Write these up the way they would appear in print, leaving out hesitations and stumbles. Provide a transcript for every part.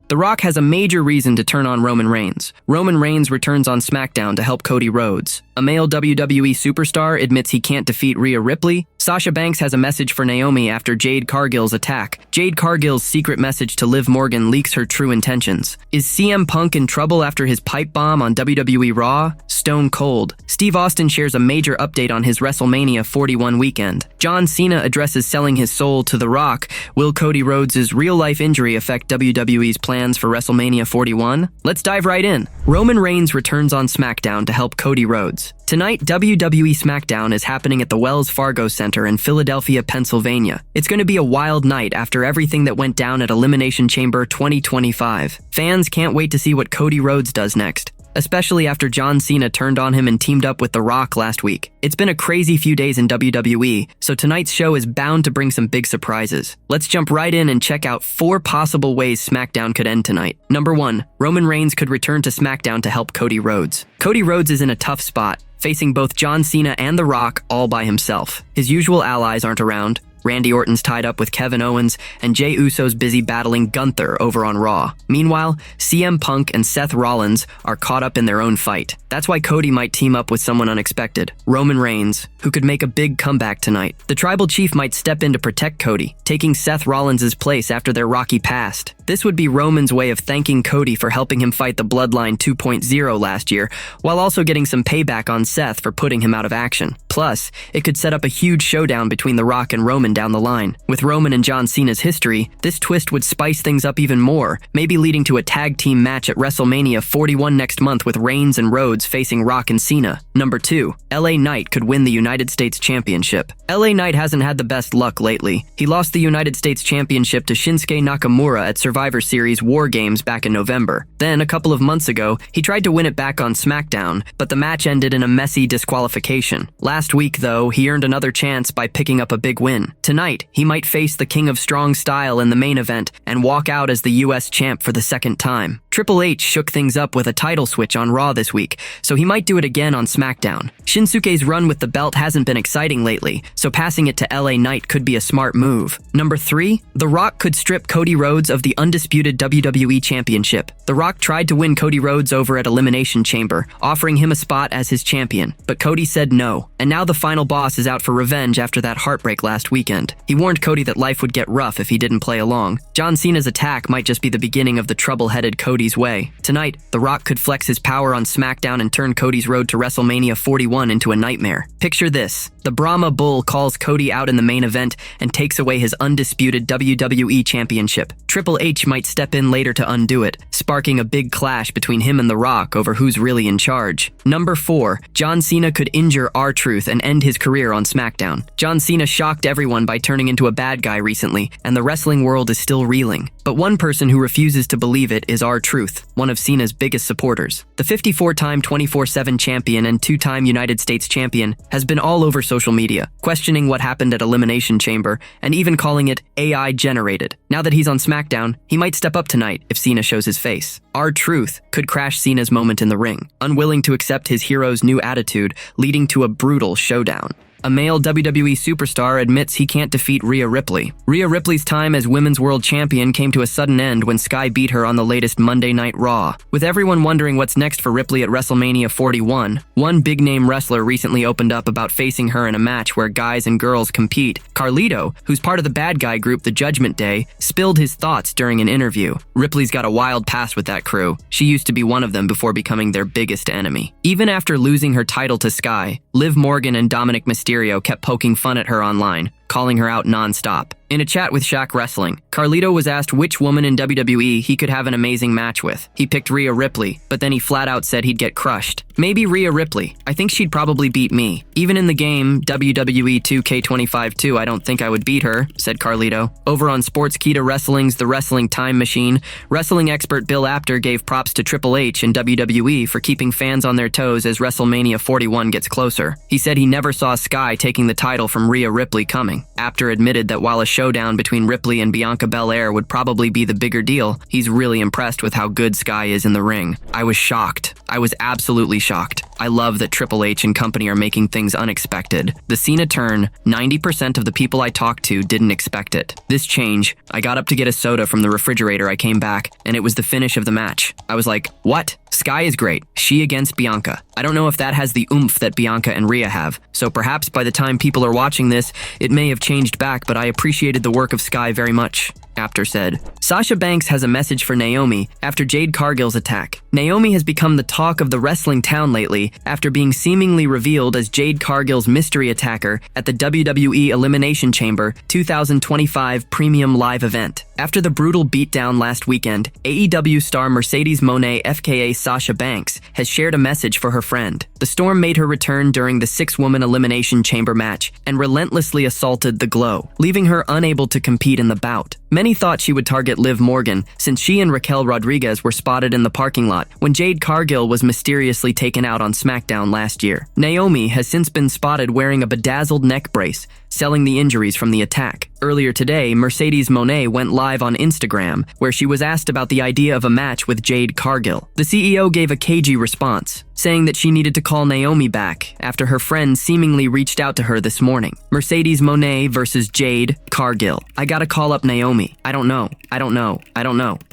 The Rock has a major reason to turn on Roman Reigns. Roman Reigns returns on SmackDown to help Cody Rhodes. A male WWE superstar admits he can't defeat Rhea Ripley. Sasha Banks has a message for Naomi after Jade Cargill's attack. Jade Cargill's secret message to Liv Morgan leaks her true intentions. Is CM Punk in trouble after his pipe bomb on WWE Raw? Stone Cold. Steve Austin shares a major update on his WrestleMania 41 weekend. John Cena addresses selling his soul to The Rock. Will Cody Rhodes' real-life injury affect WWE's plans for WrestleMania 41? Let's dive right in. Roman Reigns returns on SmackDown to help Cody Rhodes. Tonight, WWE SmackDown is happening at the Wells Fargo Center in Philadelphia, Pennsylvania. It's going to be a wild night after everything that went down at Elimination Chamber 2025. Fans can't wait to see what Cody Rhodes does next, especially after John Cena turned on him and teamed up with The Rock last week. It's been a crazy few days in WWE, so tonight's show is bound to bring some big surprises. Let's jump right in and check out 4 possible ways SmackDown could end tonight. Number 1, Roman Reigns could return to SmackDown to help Cody Rhodes. Cody Rhodes is in a tough spot, facing both John Cena and The Rock all by himself. His usual allies aren't around. Randy Orton's tied up with Kevin Owens, and Jey Uso's busy battling Gunther over on Raw. Meanwhile, CM Punk and Seth Rollins are caught up in their own fight. That's why Cody might team up with someone unexpected, Roman Reigns, who could make a big comeback tonight. The Tribal Chief might step in to protect Cody, taking Seth Rollins' place after their rocky past. This would be Roman's way of thanking Cody for helping him fight the Bloodline 2.0 last year, while also getting some payback on Seth for putting him out of action. Plus, it could set up a huge showdown between The Rock and Roman down the line. With Roman and John Cena's history, this twist would spice things up even more, maybe leading to a tag team match at WrestleMania 41 next month with Reigns and Rhodes facing Rock and Cena. Number 2, LA Knight could win the United States Championship. LA Knight hasn't had the best luck lately. He lost the United States Championship to Shinsuke Nakamura at Survivor Series War Games back in November. Then, a couple of months ago, he tried to win it back on SmackDown, but the match ended in a messy disqualification. Last week, though, he earned another chance by picking up a big win. Tonight, he might face the King of Strong Style in the main event and walk out as the US champ for the second time. Triple H shook things up with a title switch on Raw this week, so he might do it again on SmackDown. Shinsuke's run with the belt hasn't been exciting lately, so passing it to LA Knight could be a smart move. Number 3, The Rock could strip Cody Rhodes of the undisputed WWE Championship. The Rock tried to win Cody Rhodes over at Elimination Chamber, offering him a spot as his champion, but Cody said no, and now the final boss is out for revenge after that heartbreak last weekend. He warned Cody that life would get rough if he didn't play along. John Cena's attack might just be the beginning of the trouble-headed Cody's way. Tonight, The Rock could flex his power on SmackDown and turn Cody's road to WrestleMania 41 into a nightmare. Picture this. The Brahma Bull calls Cody out in the main event and takes away his undisputed WWE Championship. Triple H might step in later to undo it, sparking a big clash between him and The Rock over who's really in charge. Number 4, John Cena could injure R-Truth and end his career on SmackDown. John Cena shocked everyone by turning into a bad guy recently, and the wrestling world is still reeling. But one person who refuses to believe it is R-Truth, one of Cena's biggest supporters. The 54-time 24/7 champion and 2-time United States champion has been all over social media, questioning what happened at Elimination Chamber and even calling it AI generated. Now that he's on SmackDown, he might step up tonight if Cena shows his face. R-Truth could crash Cena's moment in the ring, unwilling to accept his hero's new attitude, leading to a brutal showdown. A male WWE superstar admits he can't defeat Rhea Ripley. Rhea Ripley's time as Women's World Champion came to a sudden end when Sky beat her on the latest Monday Night Raw. With everyone wondering what's next for Ripley at WrestleMania 41, one big-name wrestler recently opened up about facing her in a match where guys and girls compete. Carlito, who's part of the bad guy group The Judgment Day, spilled his thoughts during an interview. Ripley's got a wild past with that crew. She used to be one of them before becoming their biggest enemy. Even after losing her title to Sky, Liv Morgan and Dominic Mysterio kept poking fun at her online, calling her out non-stop. In a chat with Shaq Wrestling, Carlito was asked which woman in WWE he could have an amazing match with. He picked Rhea Ripley, but then he flat out said he'd get crushed. Maybe Rhea Ripley. I think she'd probably beat me. Even in the game, WWE 2K25-2, I don't think I would beat her, said Carlito. Over on Sportskeeda Wrestling's The Wrestling Time Machine, wrestling expert Bill Apter gave props to Triple H and WWE for keeping fans on their toes as WrestleMania 41 gets closer. He said he never saw Sky taking the title from Rhea Ripley coming. Apter admitted that while a showdown between Ripley and Bianca Belair would probably be the bigger deal, he's really impressed with how good Sky is in the ring. I was shocked. I was absolutely shocked. I love that Triple H and company are making things unexpected. The Cena turn, 90% of the people I talked to didn't expect it. This change, I got up to get a soda from the refrigerator, I came back, and it was the finish of the match. I was like, what? Sky is great. She against Bianca. I don't know if that has the oomph that Bianca and Rhea have, so perhaps by the time people are watching this, it may have changed back, but I appreciated the work of Sky very much. Apter said. Sasha Banks has a message for Naomi after Jade Cargill's attack. Naomi has become the talk of the wrestling town lately after being seemingly revealed as Jade Cargill's mystery attacker at the WWE Elimination Chamber 2025 Premium Live event. After the brutal beatdown last weekend, AEW star Mercedes Moné FKA Sasha Banks has shared a message for her friend. The Storm made her return during the 6-woman Elimination Chamber match and relentlessly assaulted the Glow, leaving her unable to compete in the bout. Many thought she would target Liv Morgan, since she and Raquel Rodriguez were spotted in the parking lot when Jade Cargill was mysteriously taken out on SmackDown last year. Naomi has since been spotted wearing a bedazzled neck brace, selling the injuries from the attack. Earlier today, Mercedes Moné went live on Instagram, where she was asked about the idea of a match with Jade Cargill. The CEO gave a cagey response, saying that she needed to call Naomi back after her friend seemingly reached out to her this morning. Mercedes Moné versus Jade Cargill. I gotta call up Naomi. I don't know.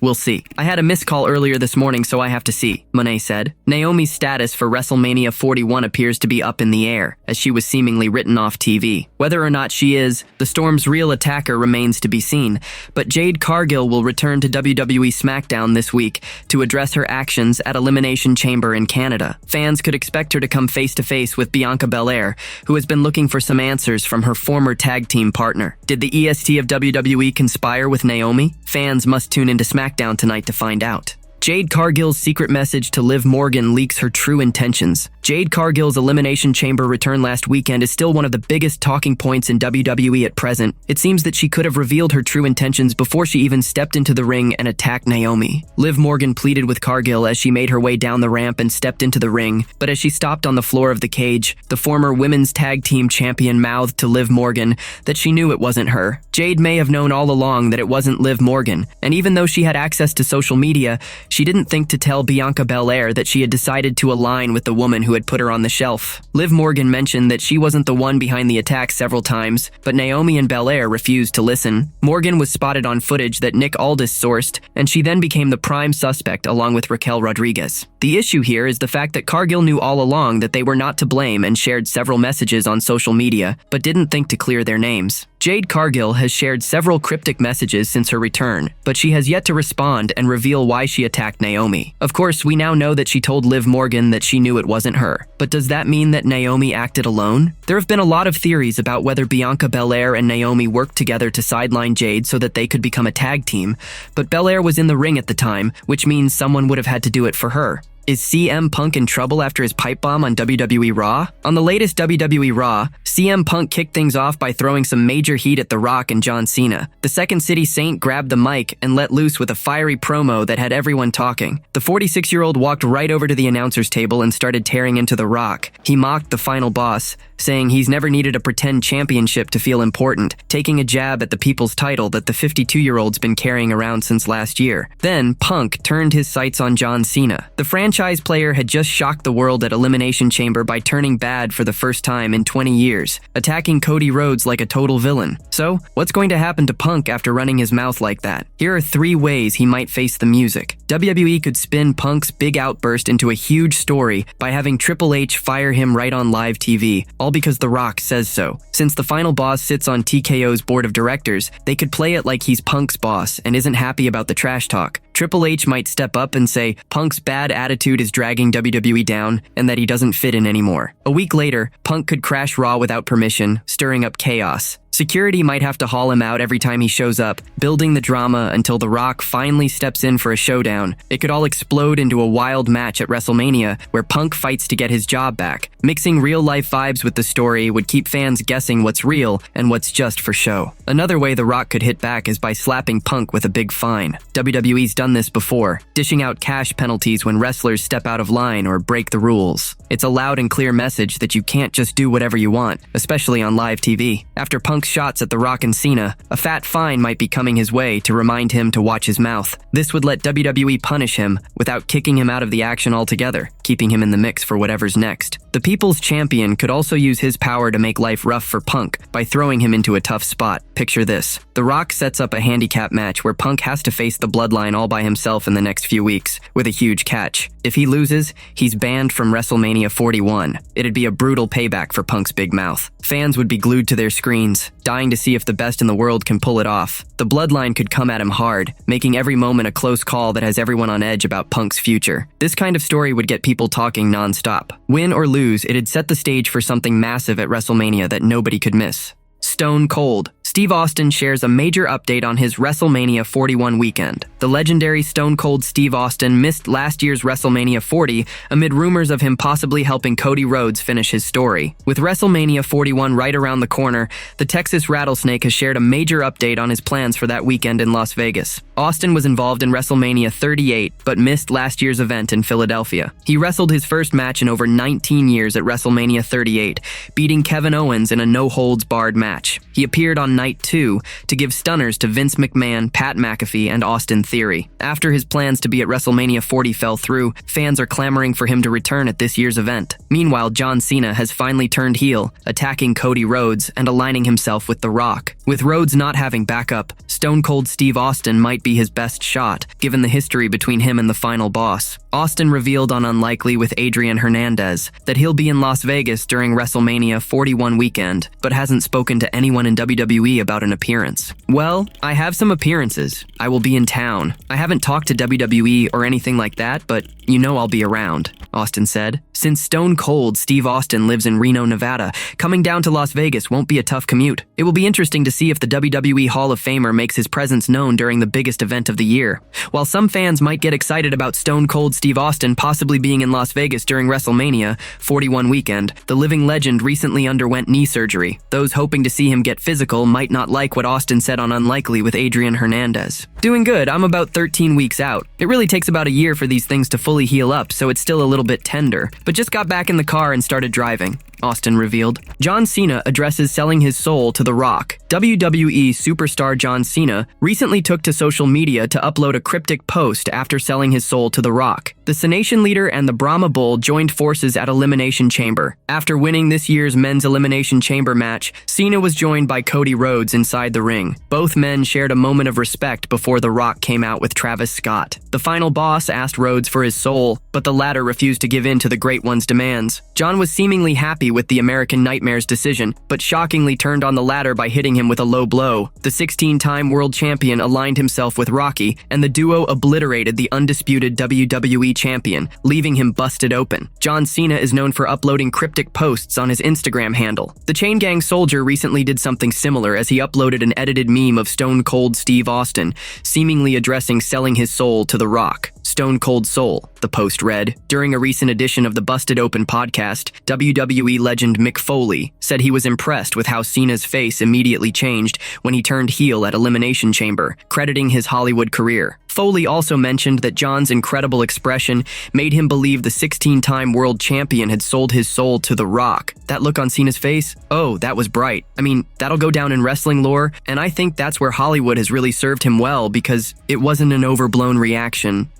We'll see. I had a missed call earlier this morning, so I have to see, Moné said. Naomi's status for WrestleMania 41 appears to be up in the air, as she was seemingly written off TV. Whether or not she is, the Storm's real attacker remains to be seen, but Jade Cargill will return to WWE SmackDown this week to address her actions at Elimination Chamber in Canada. Fans could expect her to come face-to-face with Bianca Belair, who has been looking for some answers from her former tag team partner. Did the EST of WWE conspire with Naomi? Fans must tune into SmackDown tonight to find out. Jade Cargill's secret message to Liv Morgan leaks her true intentions. Jade Cargill's Elimination Chamber return last weekend is still one of the biggest talking points in WWE at present. It seems that she could have revealed her true intentions before she even stepped into the ring and attacked Naomi. Liv Morgan pleaded with Cargill as she made her way down the ramp and stepped into the ring, but as she stopped on the floor of the cage, the former women's tag team champion mouthed to Liv Morgan that she knew it wasn't her. Jade may have known all along that it wasn't Liv Morgan, and even though she had access to social media, she didn't think to tell Bianca Belair that she had decided to align with the woman who had put her on the shelf. Liv Morgan mentioned that she wasn't the one behind the attack several times, but Naomi and Belair refused to listen. Morgan was spotted on footage that Nick Aldis sourced, and she then became the prime suspect along with Raquel Rodriguez. The issue here is the fact that Cargill knew all along that they were not to blame and shared several messages on social media, but didn't think to clear their names. Jade Cargill has shared several cryptic messages since her return, but she has yet to respond and reveal why she attacked Naomi. Of course, we now know that she told Liv Morgan that she knew it wasn't her. But does that mean that Naomi acted alone? There have been a lot of theories about whether Bianca Belair and Naomi worked together to sideline Jade so that they could become a tag team, but Belair was in the ring at the time, which means someone would have had to do it for her. Is CM Punk in trouble after his Pipebomb on WWE Raw? On the latest WWE Raw, CM Punk kicked things off by throwing some major heat at The Rock and John Cena. The Second City Saint grabbed the mic and let loose with a fiery promo that had everyone talking. The 46-year-old walked right over to the announcer's table and started tearing into The Rock. He mocked the final boss, saying he's never needed a pretend championship to feel important, taking a jab at the people's title that the 52-year-old's been carrying around since last year. Then, Punk turned his sights on John Cena. The franchise player had just shocked the world at Elimination Chamber by turning bad for the first time in 20 years, attacking Cody Rhodes like a total villain. So, what's going to happen to Punk after running his mouth like that? Here are 3 ways he might face the music. WWE could spin Punk's big outburst into a huge story by having Triple H fire him right on live TV, all because The Rock says so. Since the final boss sits on TKO's board of directors, they could play it like he's Punk's boss and isn't happy about the trash talk. Triple H might step up and say Punk's bad attitude is dragging WWE down and that he doesn't fit in anymore. A week later, Punk could crash Raw without permission, stirring up chaos. Security might have to haul him out every time he shows up, building the drama until The Rock finally steps in for a showdown. It could all explode into a wild match at WrestleMania where Punk fights to get his job back. Mixing real-life vibes with the story would keep fans guessing what's real and what's just for show. Another way The Rock could hit back is by slapping Punk with a big fine. WWE's done this before, dishing out cash penalties when wrestlers step out of line or break the rules. It's a loud and clear message that you can't just do whatever you want, especially on live TV. After Punk's shots at The Rock and Cena, a fat fine might be coming his way to remind him to watch his mouth. This would let WWE punish him without kicking him out of the action altogether. keeping him in the mix for whatever's next. The People's Champion could also use his power to make life rough for Punk by throwing him into a tough spot. Picture this. The Rock sets up a handicap match where Punk has to face the Bloodline all by himself in the next few weeks, with a huge catch. If he loses, he's banned from WrestleMania 41. It'd be a brutal payback for Punk's big mouth. Fans would be glued to their screens, dying to see if the best in the world can pull it off. The Bloodline could come at him hard, making every moment a close call that has everyone on edge about Punk's future. This kind of story would get people talking non-stop. Win or lose, it'd set the stage for something massive at WrestleMania that nobody could miss. Stone Cold. Steve Austin shares a major update on his WrestleMania 41 weekend. The legendary Stone Cold Steve Austin missed last year's WrestleMania 40 amid rumors of him possibly helping Cody Rhodes finish his story. With WrestleMania 41 right around the corner, the Texas Rattlesnake has shared a major update on his plans for that weekend in Las Vegas. Austin was involved in WrestleMania 38, but missed last year's event in Philadelphia. He wrestled his first match in over 19 years at WrestleMania 38, beating Kevin Owens in a no-holds-barred match. He appeared on Night 2 to give stunners to Vince McMahon, Pat McAfee, and Austin Theory. After his plans to be at WrestleMania 40 fell through, fans are clamoring for him to return at this year's event. Meanwhile, John Cena has finally turned heel, attacking Cody Rhodes and aligning himself with The Rock. With Rhodes not having backup, Stone Cold Steve Austin might be his best shot, given the history between him and the final boss. Austin revealed on Unlikely with Adrian Hernandez that he'll be in Las Vegas during WrestleMania 41 weekend, but hasn't spoken to anyone in WWE about an appearance. Well, I have some appearances. I will be in town. I haven't talked to WWE or anything like that, but you know I'll be around, Austin said. Since Stone Cold Steve Austin lives in Reno, Nevada, coming down to Las Vegas won't be a tough commute. It will be interesting to see if the WWE Hall of Famer makes his presence known during the biggest event of the year. While some fans might get excited about Stone Cold Steve Austin possibly being in Las Vegas during WrestleMania 41 weekend, the living legend recently underwent knee surgery. Those hoping to see him get physical might not like what Austin said on Unlikely with Adrian Hernandez. Doing good, I'm about 13 weeks out. It really takes about a year for these things to fully heal up, so it's still a little bit tender, but just got back in the car and started driving, Austin revealed. John Cena addresses selling his soul to The Rock. WWE Superstar John Cena recently took to social media to upload a cryptic post after selling his soul to The Rock. The Cenation leader and the Brahma Bull joined forces at Elimination Chamber. After winning this year's men's Elimination Chamber match, Cena was joined by Cody Rhodes inside the ring. Both men shared a moment of respect before The Rock came out with Travis Scott. The final boss asked Rhodes for his soul, but the latter refused to give in to the Great One's demands. John was seemingly happy with the American Nightmare's decision, but shockingly turned on the latter by hitting him with a low blow. The 16-time world champion aligned himself with Rocky, and the duo obliterated the undisputed WWE champion, leaving him busted open. John Cena is known for uploading cryptic posts on his Instagram handle. The Chain Gang Soldier recently did something similar as he uploaded an edited meme of Stone Cold Steve Austin, seemingly addressing selling his soul to The Rock. Stone Cold Soul, the post read. During a recent edition of the Busted Open podcast, WWE legend Mick Foley said he was impressed with how Cena's face immediately changed when he turned heel at Elimination Chamber, crediting his Hollywood career. Foley also mentioned that John's incredible expression made him believe the 16-time world champion had sold his soul to The Rock. That look on Cena's face? Oh, that was bright. I mean, that'll go down in wrestling lore, and I think that's where Hollywood has really served him well because it wasn't an overblown reaction.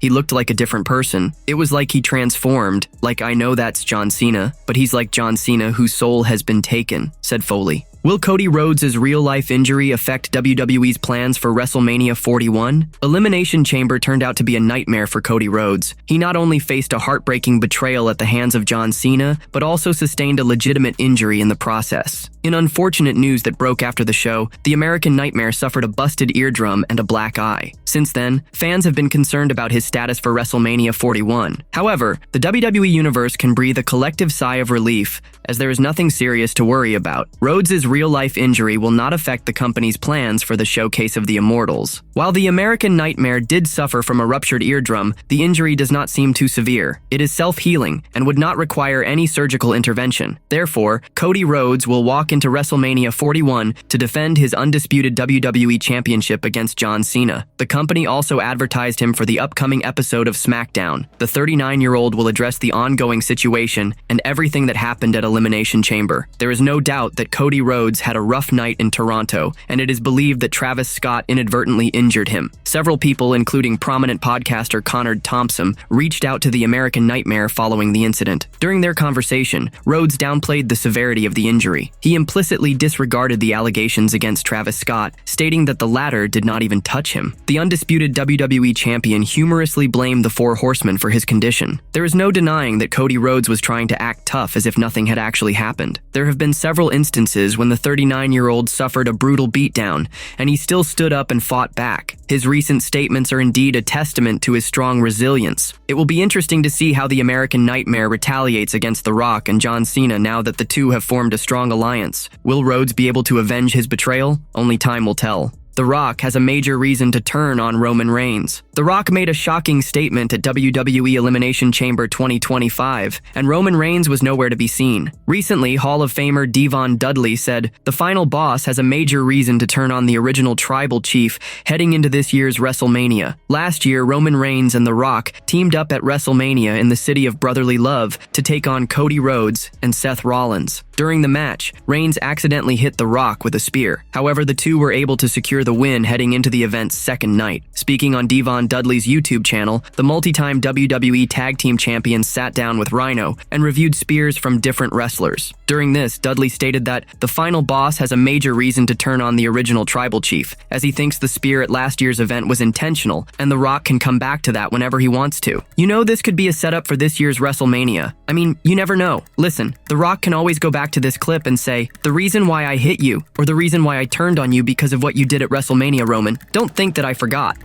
He looked like a different person. It was like he transformed. Like, I know that's John Cena, but he's like John Cena whose soul has been taken, said Foley. Will Cody Rhodes' real-life injury affect WWE's plans for WrestleMania 41? Elimination Chamber turned out to be a nightmare for Cody Rhodes. He not only faced a heartbreaking betrayal at the hands of John Cena, but also sustained a legitimate injury in the process. In unfortunate news that broke after the show, the American Nightmare suffered a busted eardrum and a black eye. Since then, fans have been concerned about his status for WrestleMania 41. However, the WWE Universe can breathe a collective sigh of relief, as there is nothing serious to worry about. Rhodes' real-life injury will not affect the company's plans for the Showcase of the Immortals. While the American Nightmare did suffer from a ruptured eardrum, the injury does not seem too severe. It is self-healing and would not require any surgical intervention. Therefore, Cody Rhodes will walk into WrestleMania 41 to defend his undisputed WWE Championship against John Cena. The company also advertised him for the upcoming episode of SmackDown. The 39-year-old will address the ongoing situation and everything that happened at Elimination Chamber. There is no doubt that Cody Rhodes Rhodes had a rough night in Toronto, and it is believed that Travis Scott inadvertently injured him. Several people, including prominent podcaster Connor Thompson, reached out to the American Nightmare following the incident. During their conversation, Rhodes downplayed the severity of the injury. He implicitly disregarded the allegations against Travis Scott, stating that the latter did not even touch him. The undisputed WWE champion humorously blamed the Four Horsemen for his condition. There is no denying that Cody Rhodes was trying to act tough as if nothing had actually happened. There have been several instances when the 39-year-old suffered a brutal beatdown, and he still stood up and fought back. His recent statements are indeed a testament to his strong resilience. It will be interesting to see how the American Nightmare retaliates against The Rock and John Cena now that the two have formed a strong alliance. Will Rhodes be able to avenge his betrayal? Only time will tell. The Rock has a major reason to turn on Roman Reigns. The Rock made a shocking statement at WWE Elimination Chamber 2025, and Roman Reigns was nowhere to be seen. Recently, Hall of Famer Devon Dudley said, "The final boss has a major reason to turn on the original tribal chief heading into this year's WrestleMania." Last year, Roman Reigns and The Rock teamed up at WrestleMania in the city of brotherly love to take on Cody Rhodes and Seth Rollins. During the match, Reigns accidentally hit The Rock with a spear. However, the two were able to secure the win heading into the event's second night. Speaking on Devon Dudley's YouTube channel, the multi-time WWE Tag Team Champions sat down with Rhino and reviewed spears from different wrestlers. During this, Dudley stated that the final boss has a major reason to turn on the original tribal chief, as he thinks the spear at last year's event was intentional, and The Rock can come back to that whenever he wants to. You know, this could be a setup for this year's WrestleMania. I mean, you never know. Listen, The Rock can always go back to this clip and say, "The reason why I hit you, or the reason why I turned on you because of what you did at WrestleMania, Roman. Don't think that I forgot."